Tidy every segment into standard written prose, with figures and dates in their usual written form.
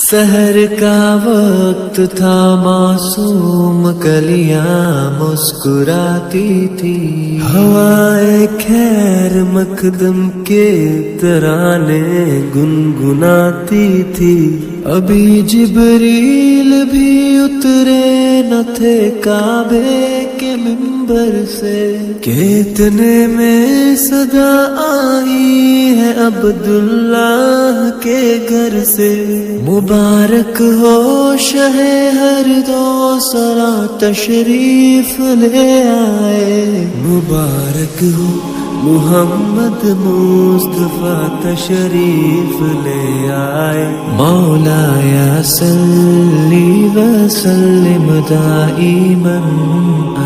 سحر کا وقت تھا، معصوم کلیاں مسکراتی تھی، ہوائے خیر مقدم کے ترانے گنگناتی تھی۔ ابھی جبریل بھی اترے نہ تھے کعبے کے منبر سے کہ اتنے میں صدا آئی ہے عبداللہ کے گھر سے۔ مبارک ہو شہ ہر دو سرا تشریف لے آئے، مبارک ہو محمد مصطفیٰ تشریف لے آئے۔ مولایا صلی وسلم دائما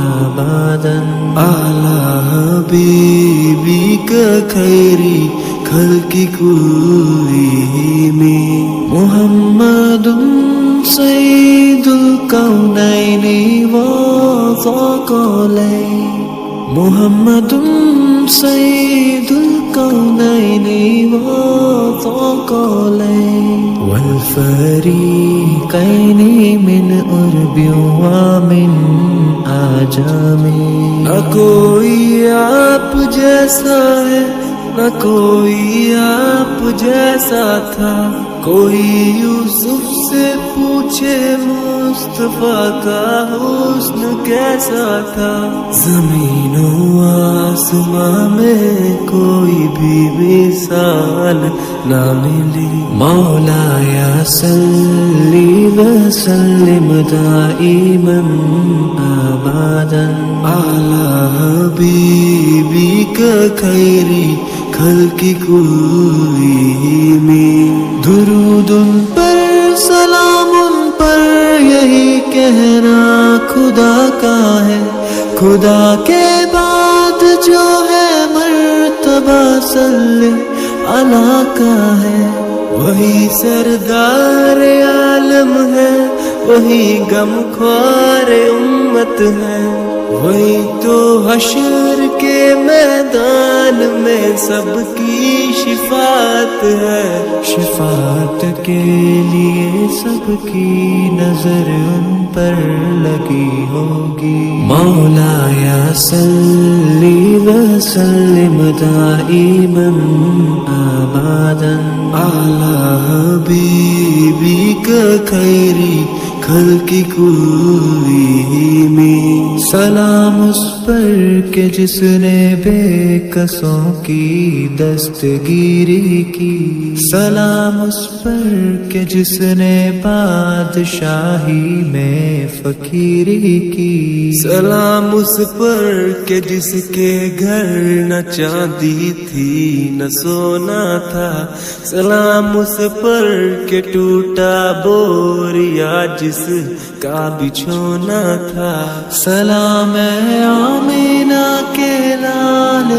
ابدا اعلی حبیبی کا خیری خلق کلہم محمد سید الکونین والثقلین، محمد سید الکونین والثقلین والفریقین من عرب ومن عجم۔ نہ کوئی آپ جیسا ہے، نہ کوئی آپ جیسا تھا، کوئی یوسف سے پوچھے مصطفیٰ کا حسن کیسا تھا۔ زمین و آسمان میں کوئی بھی مثال نہ ملی۔ مولایا صلی وسلم دائما ابدا اعلی حبیبی کا خیری خلق کلہم۔ درود ان پر سلام ان پر، یہی کہنا خدا کا ہے، خدا کے بعد جو ہے مرتبہ صلی اللہ کا ہے۔ وہی سردار عالم ہے، وہی غم خوار امت ہے، وہی تو حشر کے میدان میں سب کی شفاعت ہے۔ شفاعت کے لیے سب کی نظر ان پر لگی ہوگی۔ مولایا صلی وسلم دائما ابدا اعلی حبیبی کا خیری خلق کلہم۔ سلام اس پر کہ جس نے بے کسوں کی دستگیری کی، سلام اس پر کہ جس نے بادشاہی میں فقیری کی، سلام اس پر کہ جس کے گھر نہ چاندی تھی نہ سونا تھا، سلام اس پر کہ ٹوٹا بوریا جس کا بچھونا تھا۔ سلام اے آمینہ کے لال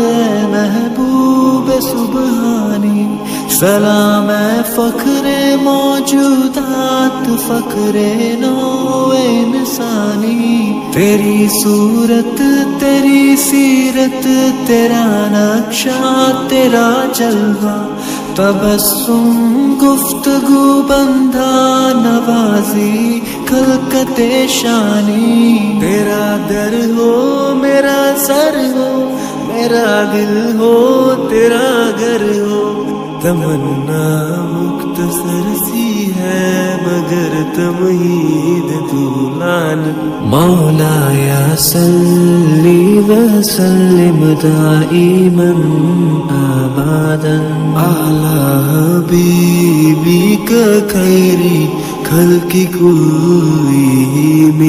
محبوب سبحانی، سلام اے فخر موجودات فخر نوع انسانی۔ تیری صورت تیری سیرت تیرا نقشہ تیرا جلوہ، تبسم گفتگو بندھا نوازی خلقت شانی۔ تیرا در ہو میرا سر ہو، میرا دل ہو تیرا گھر ہو، تمنا مختصر سی ہے مگر تمہید طولان۔ مولایا صلی وسلم دائما ابدا اعلی حبیبی کا خیری خلق کلہم۔